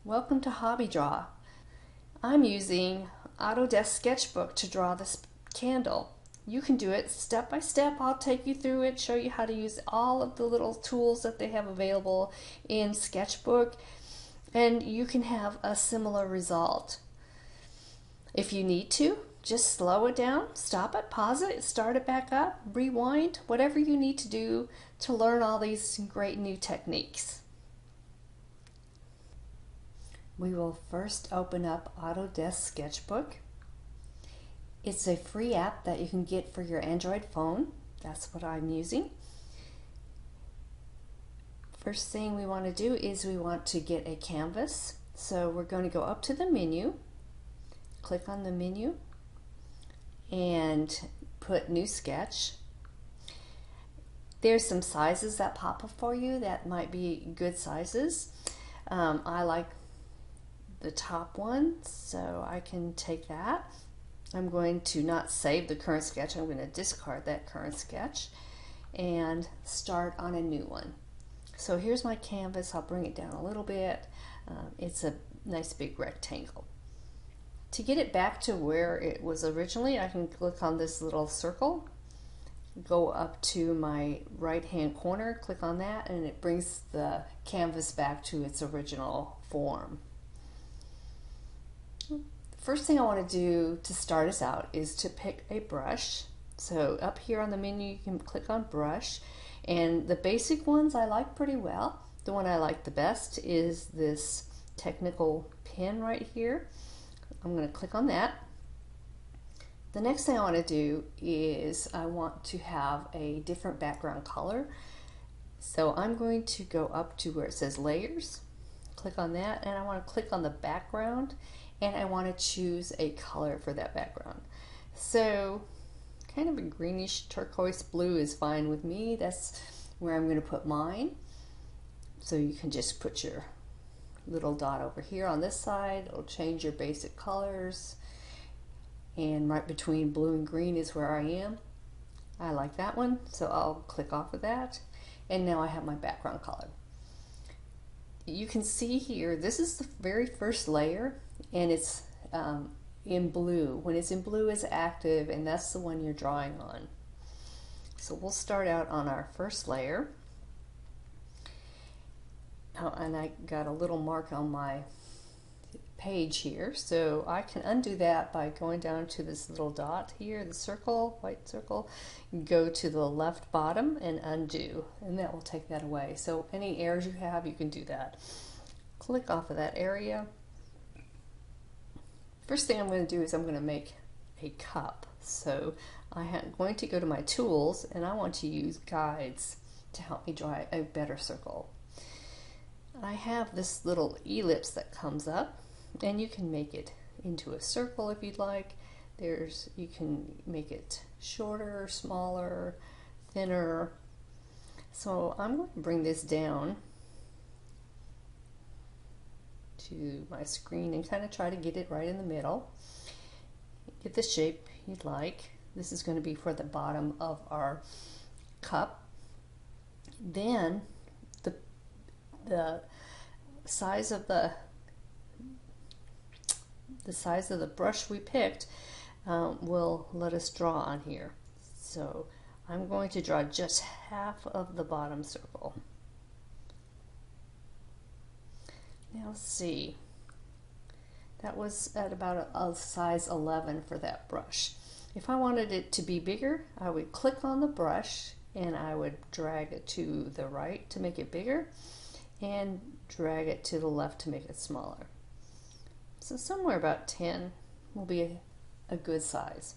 Welcome to Hobby Draw. I'm using Autodesk Sketchbook to draw this candle. You can do it step by step. I'll take you through it, show you how to use all of the little tools that they have available in Sketchbook, and you can have a similar result. If you need to, just slow it down, stop it, pause it, start it back up, rewind, whatever you need to do to learn all these great new techniques. We will first open up Autodesk Sketchbook. It's a free app that you can get for your Android phone. That's what I'm using. First thing we want to do is we want to get a canvas. So we're going to go up to the menu, click on the menu, and put New Sketch. There's some sizes that pop up for you that might be good sizes. I like the top one, so I can take that. I'm going to not save the current sketch. I'm going to discard that current sketch and start on a new one. So here's my canvas. I'll bring it down a little bit. It's a nice big rectangle. To get it back to where it was originally, I can click on this little circle, go up to my right hand corner, click on that, and it brings the canvas back to its original form. First thing I want to do to start us out is to pick a brush. So up here on the menu you can click on brush, and the basic ones I like pretty well. The one I like the best is this technical pen right here. I'm going to click on that. The next thing I want to do is I want to have a different background color. So I'm going to go up to where it says layers, click on that, and I want to click on the background, and I want to choose a color for that background. So kind of a greenish turquoise blue is fine with me. That's where I'm going to put mine. So you can just put your little dot over here on this side. It'll change your basic colors, and right between blue and green is where I am. I like that one, so I'll click off of that, and now I have my background color. You can see here, this is the very first layer, and it's in blue. When it's in blue, it's active, and that's the one you're drawing on. So we'll start out on our first layer. Oh, and I got a little mark on my page here, so I can undo that by going down to this little dot here, the circle, white circle, go to the left bottom and undo, and that will take that away. So any errors you have, you can do that. Click off of that area. First thing I'm going to do is I'm going to make a cup. So I'm going to go to my tools, and I want to use guides to help me draw a better circle. I have this little ellipse that comes up, and you can make it into a circle if you'd like. You can make it shorter, smaller, thinner. So I'm going to bring this down to my screen and kind of try to get it right in the middle. Get the shape you'd like. This is going to be for the bottom of our cup. Then the size of the brush we picked will let us draw on here. So I'm going to draw just half of the bottom circle. Now let's see, that was at about a size 11 for that brush. If I wanted it to be bigger, I would click on the brush and I would drag it to the right to make it bigger, and drag it to the left to make it smaller. So somewhere about 10 will be a good size.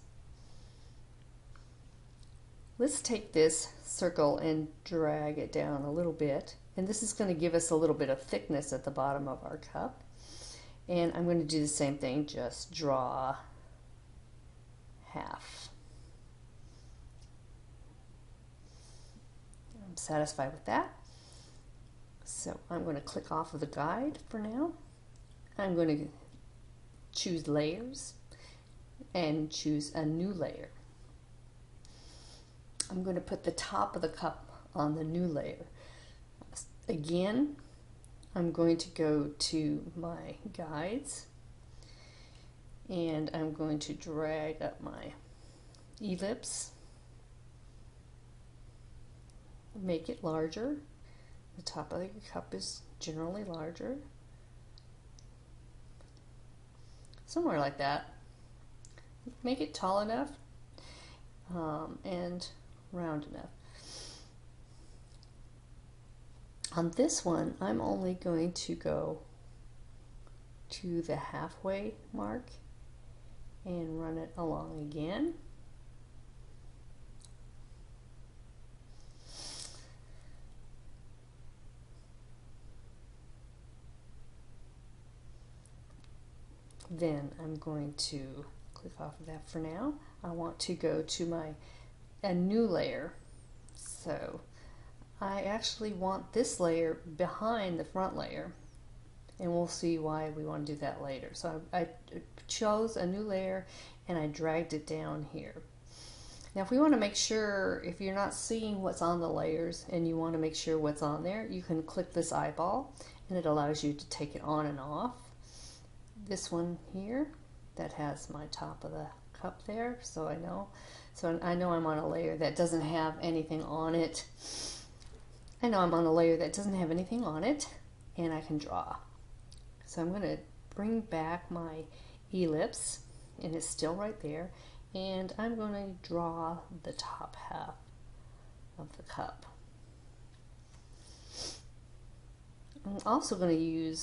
Let's take this circle and drag it down a little bit, and this is going to give us a little bit of thickness at the bottom of our cup. And I'm going to do the same thing, just draw half. I'm satisfied with that. So I'm going to click off of the guide for now. I'm going to choose layers and choose a new layer. I'm going to put the top of the cup on the new layer. Again, I'm going to go to my guides and I'm going to drag up my ellipse, make it larger. The top of the cup is generally larger. Somewhere like that. Make it tall enough and round enough. On this one, I'm only going to go to the halfway mark and run it along again. Then I'm going to click off of that for now. I want to go to a new layer. So I actually want this layer behind the front layer, and we'll see why we want to do that later. So I chose a new layer and I dragged it down here. Now if we want to make sure, if you're not seeing what's on the layers and you want to make sure what's on there, you can click this eyeball and it allows you to take it on and off. This one here that has my top of the cup there, so I know I'm on a layer that doesn't have anything on it. I know I'm on a layer that doesn't have anything on it, and I can draw. So I'm going to bring back my ellipse, and it's still right there, and I'm going to draw the top half of the cup. I'm also going to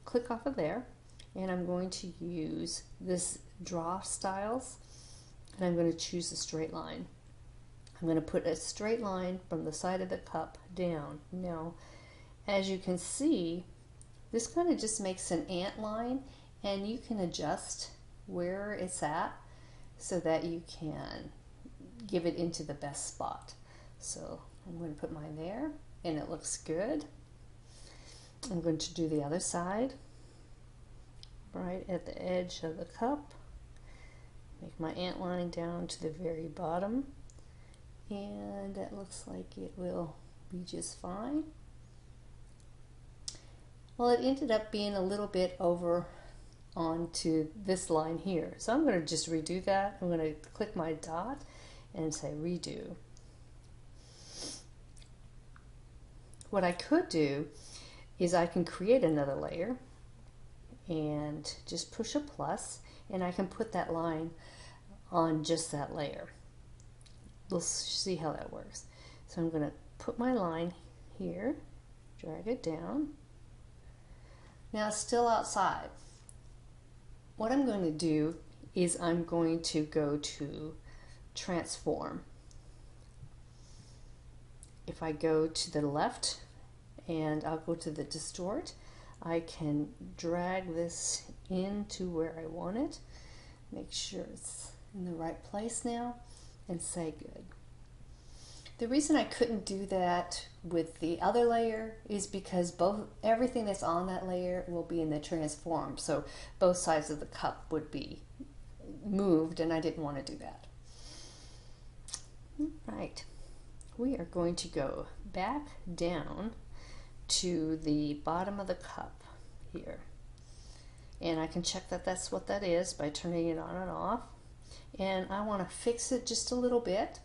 click off of there, and I'm going to use this draw styles, and I'm going to choose a straight line. I'm going to put a straight line from the side of the cup down. Now, as you can see, this kind of just makes an ant line, and you can adjust where it's at so that you can give it into the best spot. So I'm going to put mine there, and it looks good. I'm going to do the other side. Right at the edge of the cup, make my ant line down to the very bottom, and that looks like it will be just fine. Well, it ended up being a little bit over onto this line here, so I'm going to just redo that. I'm going to click my dot and say redo. What I could do is I can create another layer and just push a plus, and I can put that line on just that layer. We'll see how that works. So I'm going to put my line here, drag it down. Now it's still outside. What I'm going to do is I'm going to go to transform. If I go to the left and I'll go to the distort, I can drag this into where I want it, make sure it's in the right place now, and say good. The reason I couldn't do that with the other layer is because everything that's on that layer will be in the transform, so both sides of the cup would be moved, and I didn't want to do that. Right, we are going to go back down to the bottom of the cup here, and I can check that that's what that is by turning it on and off, and I want to fix it just a little bit.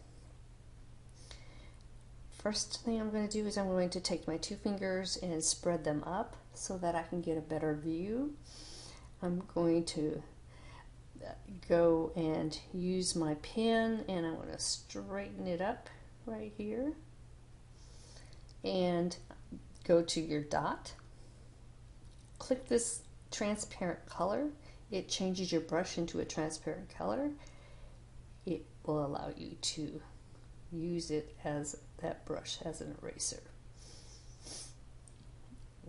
First thing I'm going to do is I'm going to take my two fingers and spread them up so that I can get a better view. I'm going to go and use my pen, and I'm going to straighten it up right here, and go to your dot, click this transparent color. It changes your brush into a transparent color. It will allow you to use it as that brush as an eraser.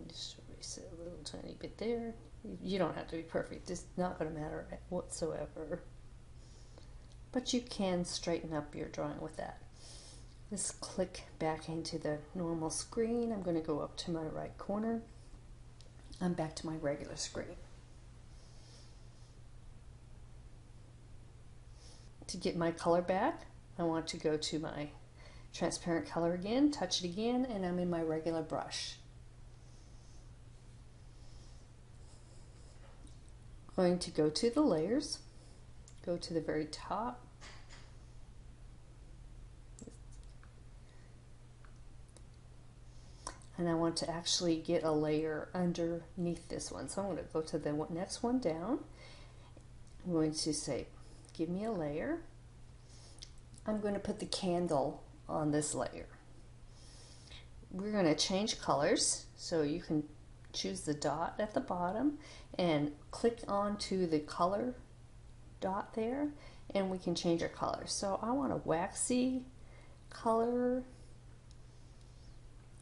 Just erase it a little tiny bit there. You don't have to be perfect, it's not going to matter whatsoever, but you can straighten up your drawing with that. Let's click back into the normal screen. I'm going to go up to my right corner. I'm back to my regular screen. To get my color back, I want to go to my transparent color again, touch it again, and I'm in my regular brush. going to go to the layers, go to the very top, and I want to actually get a layer underneath this one. So I'm going to go to the next one down. I'm going to say, give me a layer. I'm going to put the candle on this layer. We're going to change colors, so you can choose the dot at the bottom and click onto the color dot there, and we can change our color. So I want a waxy color,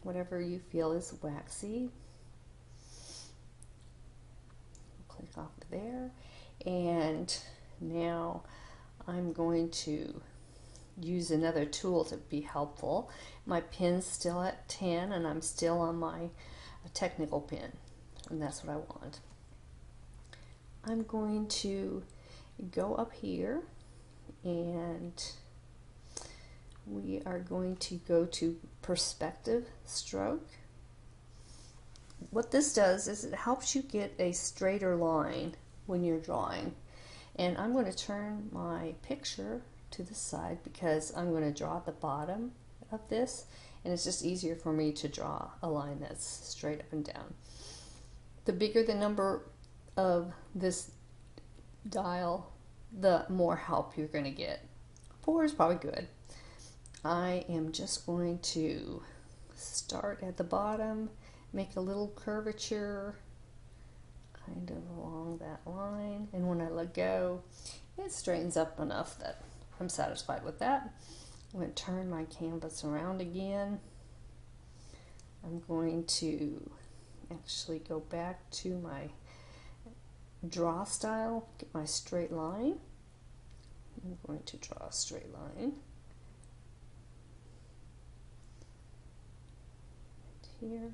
whatever you feel is waxy. Click off there, and now I'm going to use another tool to be helpful. My pin's still at 10 and I'm still on my technical pin, and that's what I want. I'm going to go up here and we are going to go to perspective stroke. What this does is it helps you get a straighter line when you're drawing. And I'm going to turn my picture to the side because I'm going to draw at the bottom of this, and it's just easier for me to draw a line that's straight up and down. The bigger the number of this dial, the more help you're going to get. 4 is probably good. I am just going to start at the bottom, make a little curvature kind of along that line, and when I let go, it straightens up enough that I'm satisfied with that. I'm going to turn my canvas around again. I'm going to actually go back to my draw style, get my straight line. I'm going to draw a straight line right here.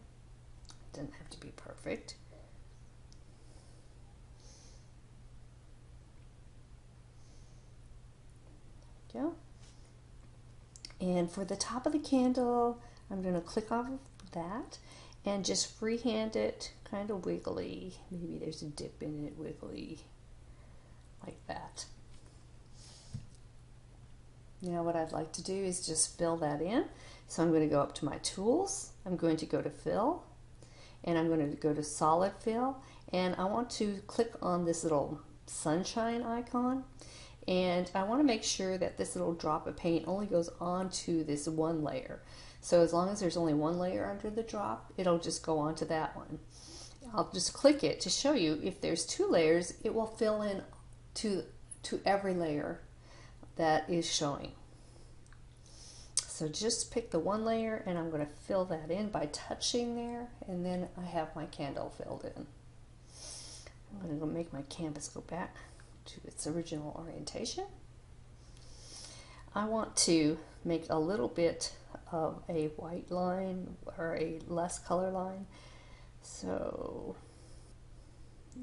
It doesn't have to be perfect. There we go. And for the top of the candle, I'm going to click off of that and just freehand it, kind of wiggly. Maybe there's a dip in it, wiggly, like that. Now what I'd like to do is just fill that in. So I'm going to go up to my tools. I'm going to go to fill, and I'm going to go to solid fill, and I want to click on this little sunshine icon. And I want to make sure that this little drop of paint only goes onto this one layer. So as long as there's only one layer under the drop, it'll just go onto that one. I'll just click it to show you if there's 2 layers, it will fill in to every layer that is showing. So just pick the one layer, and I'm going to fill that in by touching there, and then I have my candle filled in. I'm going to go make my canvas go back to its original orientation. I want to make a little bit of a white line or a less color line, so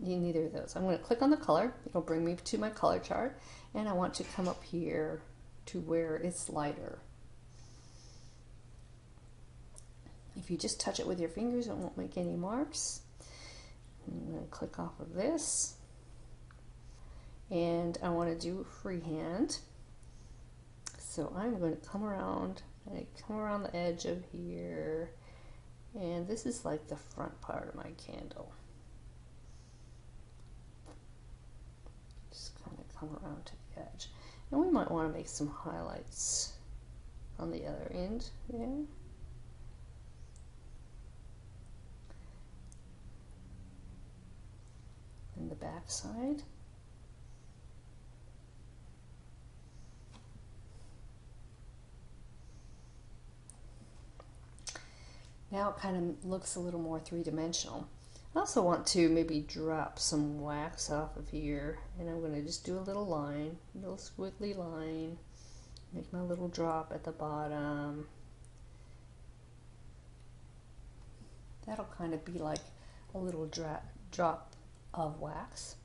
you need either of those. I'm going to click on the color. It'll bring me to my color chart, and I want to come up here to where it's lighter. If you just touch it with your fingers, it won't make any marks. I'm going to click off of this, and I want to do freehand. So I'm going to come around, and I come around the edge of here, and this is like the front part of my candle. Just kind of come around to the edge. And we might want to make some highlights on the other end there. And the back side. Now it kind of looks a little more three-dimensional. I also want to maybe drop some wax off of here, and I'm going to just do a little line, a little squiggly line, make my little drop at the bottom. That'll kind of be like a little drop of wax.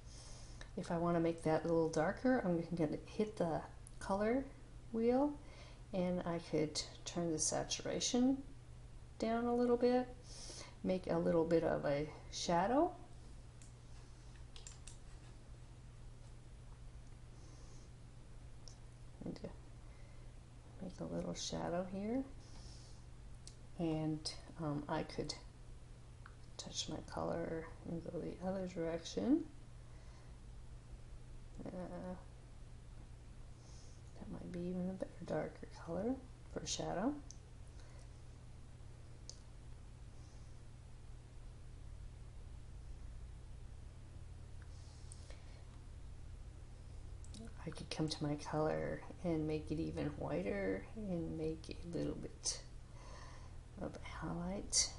If I want to make that a little darker, I'm going to hit the color wheel, and I could turn the saturation down a little bit, make a little bit of a shadow, going to make a little shadow here, and I could touch my color and go the other direction. That might be even a better darker color for shadow. I could come to my color and make it even whiter and make a little bit of a highlight.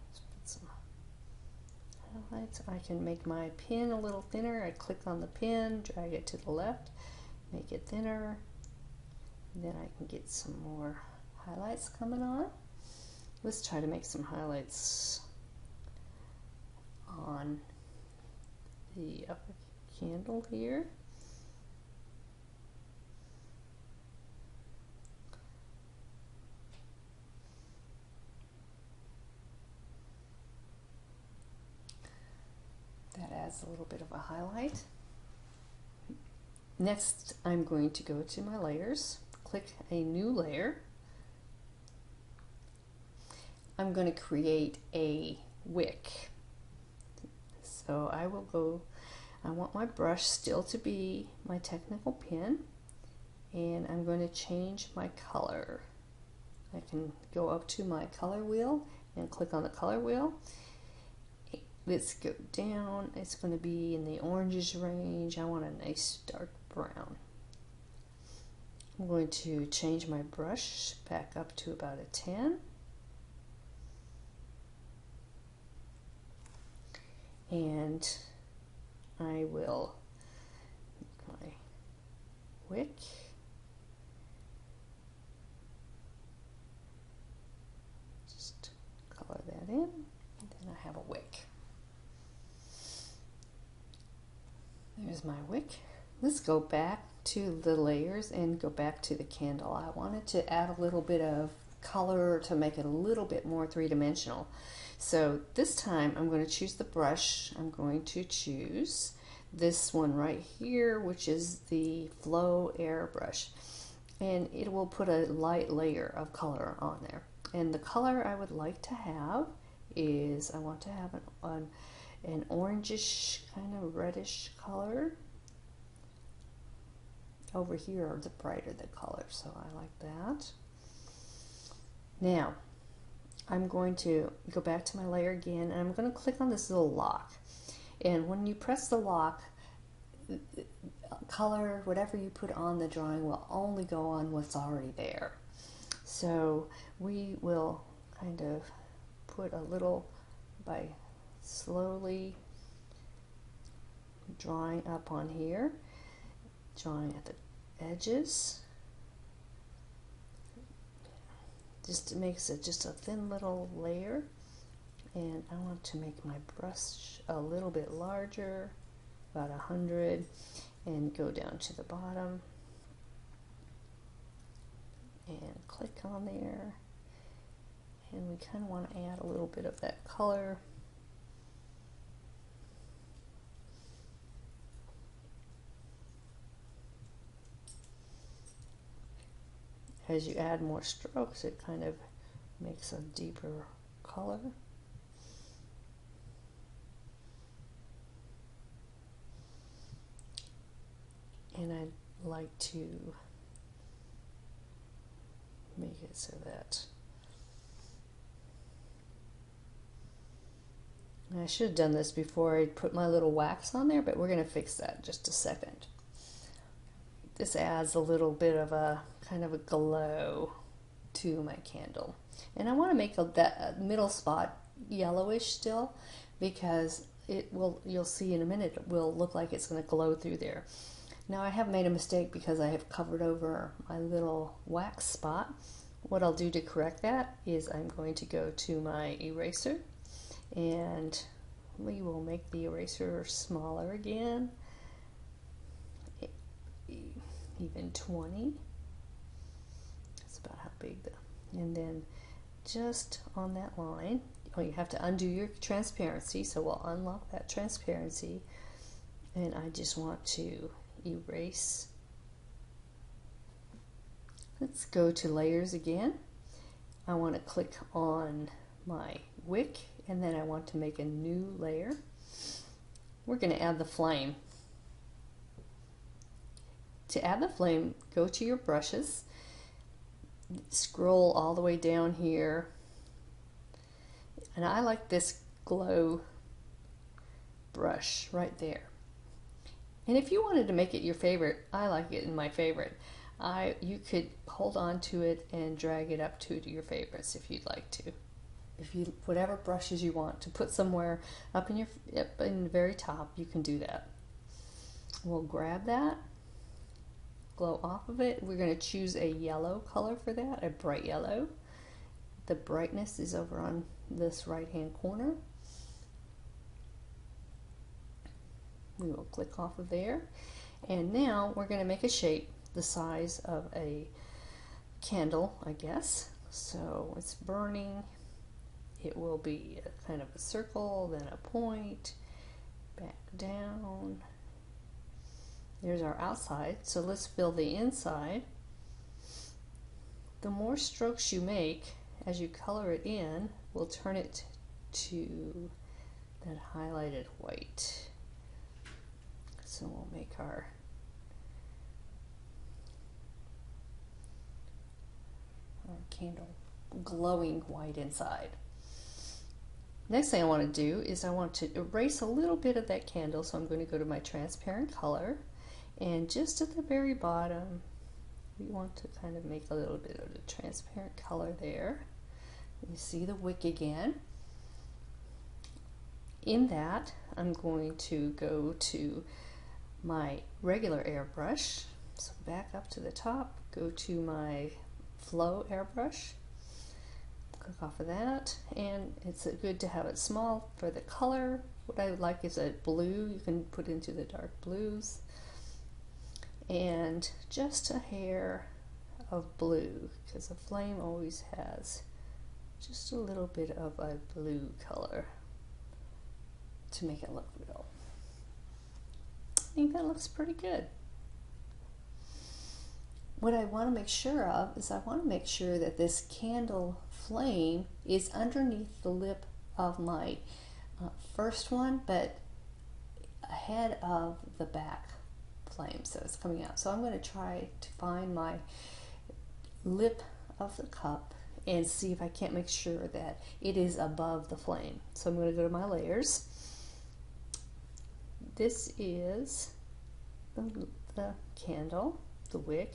Let's put some highlights. I can make my pen a little thinner. I click on the pen, drag it to the left, make it thinner. Then I can get some more highlights coming on. Let's try to make some highlights on the upper candle here. That adds a little bit of a highlight. Next, I'm going to go to my layers, click a new layer. I'm going to create a wick. So I want my brush still to be my technical pen, and I'm going to change my color. I can go up to my color wheel and click on the color wheel. Let's go down. It's going to be in the orangish range. I want a nice dark brown. I'm going to change my brush back up to about a 10. And I will make my wick. Just color that in. And then I have a wick. There's my wick. Let's go back to the layers and go back to the candle. I wanted to add a little bit of color to make it a little bit more three-dimensional. So this time I'm going to choose the brush. I'm going to choose this one right here, which is the Flow Air brush. And it will put a light layer of color on there. And the color I would like to have is, I want to have an orangish, kind of reddish color. Over here are the brighter the colors, so I like that. Now, I'm going to go back to my layer again, and I'm going to click on this little lock. And when you press the lock, color, whatever you put on the drawing will only go on what's already there. So we will kind of put a little by slowly drawing up on here, drawing at the edges. Just makes it just a thin little layer. And I want to make my brush a little bit larger, about 100, and go down to the bottom and click on there. And we kind of want to add a little bit of that color. As you add more strokes, it kind of makes a deeper color. And I'd like to make it so that I should have done this before I put my little wax on there, but we're going to fix that in just a second. This adds a little bit of a kind of a glow to my candle. And I want to make that middle spot yellowish still, because it will, you'll see in a minute, it will look like it's going to glow through there. Now I have made a mistake because I have covered over my little wax spot. What I'll do to correct that is I'm going to go to my eraser, and we will make the eraser smaller again, even 20. That's about how big and then just on that line, you have to undo your transparency, so we'll unlock that transparency, and I just want to erase Let's go to layers again. I want to click on my wick, and then I want to make a new layer. We're going to add the flame. To add the flame, go to your brushes, scroll all the way down here, and I like this glow brush right there. And if you wanted to make it your favorite, I like it in my favorite. You could hold on to it and drag it up to your favorites if you'd like to. Whatever brushes you want to put somewhere up in the very top, you can do that. We'll grab that, glow off of it. We're going to choose a yellow color for that, a bright yellow. The brightness is over on this right hand corner. We will click off of there, and now we're going to make a shape the size of a candle, I guess. So it's burning. It will be a kind of a circle, then a point, back down. There's our outside. So let's fill the inside. The more strokes you make as you color it in will turn it to that highlighted white. So we'll make our candle glowing white inside. Next thing I want to do is I want to erase a little bit of that candle, so I'm going to go to my transparent color, and just at the very bottom we want to kind of make a little bit of the transparent color there. You see the wick again. In that, I'm going to go to my regular airbrush, so back up to the top, go to my flow airbrush, click off of that, and it's good to have it small for the color. What I would like is a blue. You can put into the dark blues, and just a hair of blue, because the flame always has just a little bit of a blue color to make it look real. I think that looks pretty good. What I want to make sure of is I want to make sure that this candle flame is underneath the lip of my first one, but ahead of the back flame, so it's coming out. So I'm going to try to find my lip of the cup and see if I can't make sure that it is above the flame. So I'm going to go to my layers. This is the candle, the wick.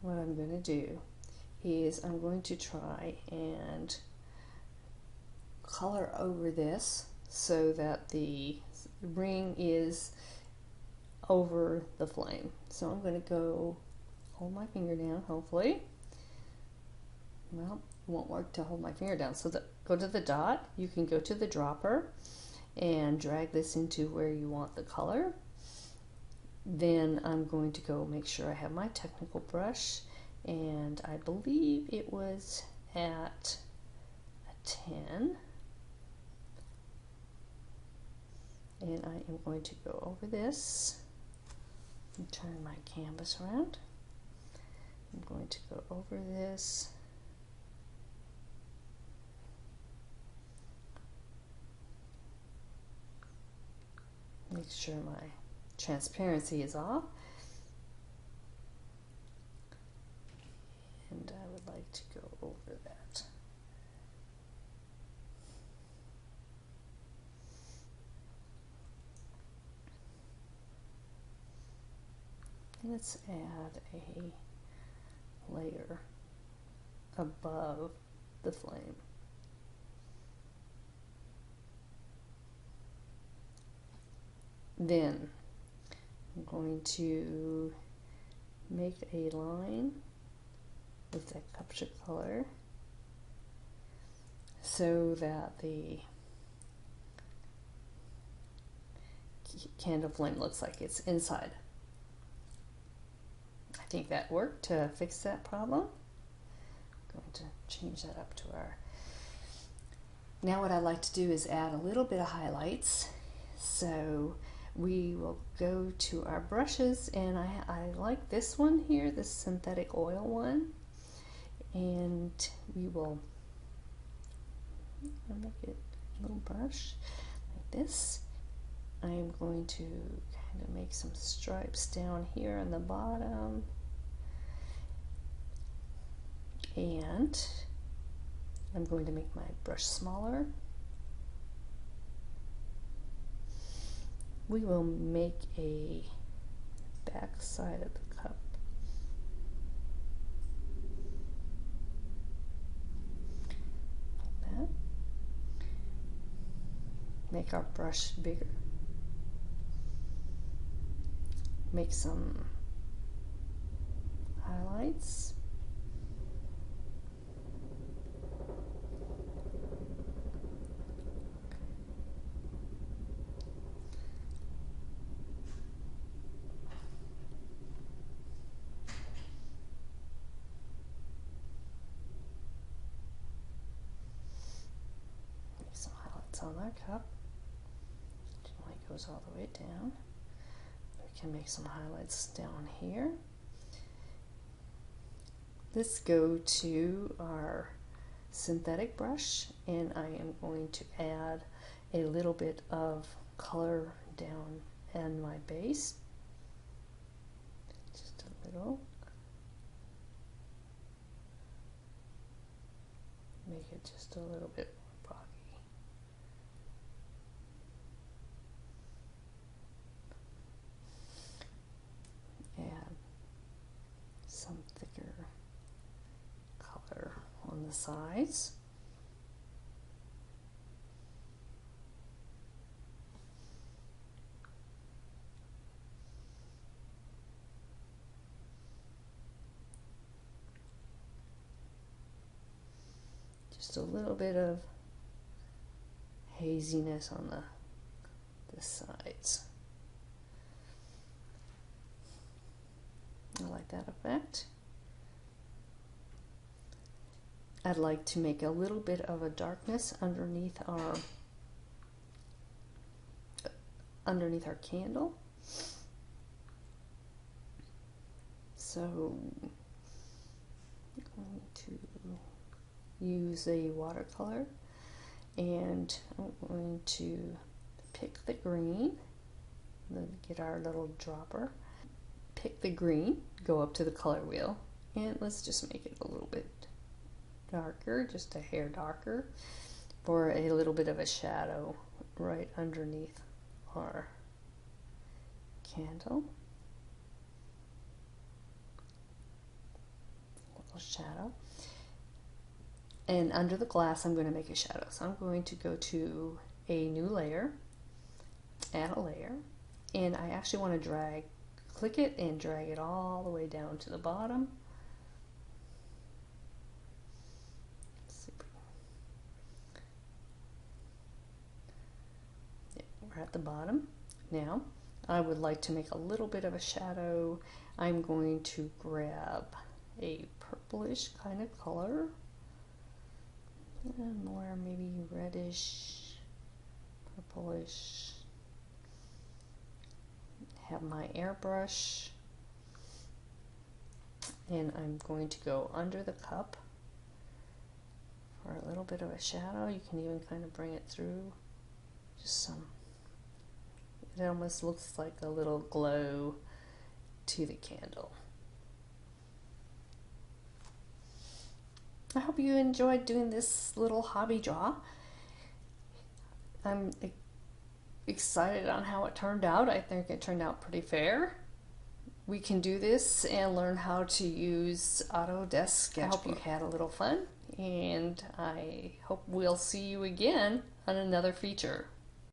What I'm going to do is I'm going to try and color over this so that the ring is over the flame. So I'm going to go hold my finger down, hopefully. Well, it won't work to hold my finger down. So go to the dot, you can go to the dropper and drag this into where you want the color. Then I'm going to go make sure I have my technical brush, and I believe it was at a 10. And I am going to go over this and turn my canvas around. I'm going to go over this. Make sure my transparency is off. And I would like to go over that. Let's add a layer above the flame. Then I'm going to make a line with that capture color so that the candle flame looks like it's inside I think that worked to fix that problem. I'm going to change that up to our... Now what I like to do is add a little bit of highlights. So we will go to our brushes, and I like this one here, this synthetic oil one, and we will make it a little brush like this. I'm going to kind of make some stripes down here on the bottom, and I'm going to make my brush smaller. We will make a back side of the cup. Like that. Make our brush bigger. Make some highlights. Some highlights on our cup. It only goes all the way down. We can make some highlights down here. Let's go to our synthetic brush, and I am going to add a little bit of color down in my base. Just a little. Make it just a little bit boggy. Add some thicker color on the sides. Just a little bit of haziness on the sides. I like that effect. I'd like to make a little bit of a darkness underneath our candle. So I'm going to use a watercolor, and I'm going to pick the green, then get our little dropper, pick the green, go up to the color wheel, and let's just make it a little bit darker, just a hair darker, for a little bit of a shadow right underneath our candle. A little shadow. And under the glass, I'm going to make a shadow. So I'm going to go to a new layer, add a layer, and I actually want to click it and drag it all the way down to the bottom. Yeah, we're at the bottom. Now, I would like to make a little bit of a shadow. I'm going to grab a purplish kind of color. More maybe reddish, purplish. Have my airbrush, and I'm going to go under the cup for a little bit of a shadow. You can even kind of bring it through, just some. It almost looks like a little glow to the candle. I hope you enjoyed doing this little hobby draw. I'm excited on how it turned out. I think it turned out pretty fair. We can do this and learn how to use Autodesk Sketchbook. I hope you had a little fun, and I hope we'll see you again on another feature.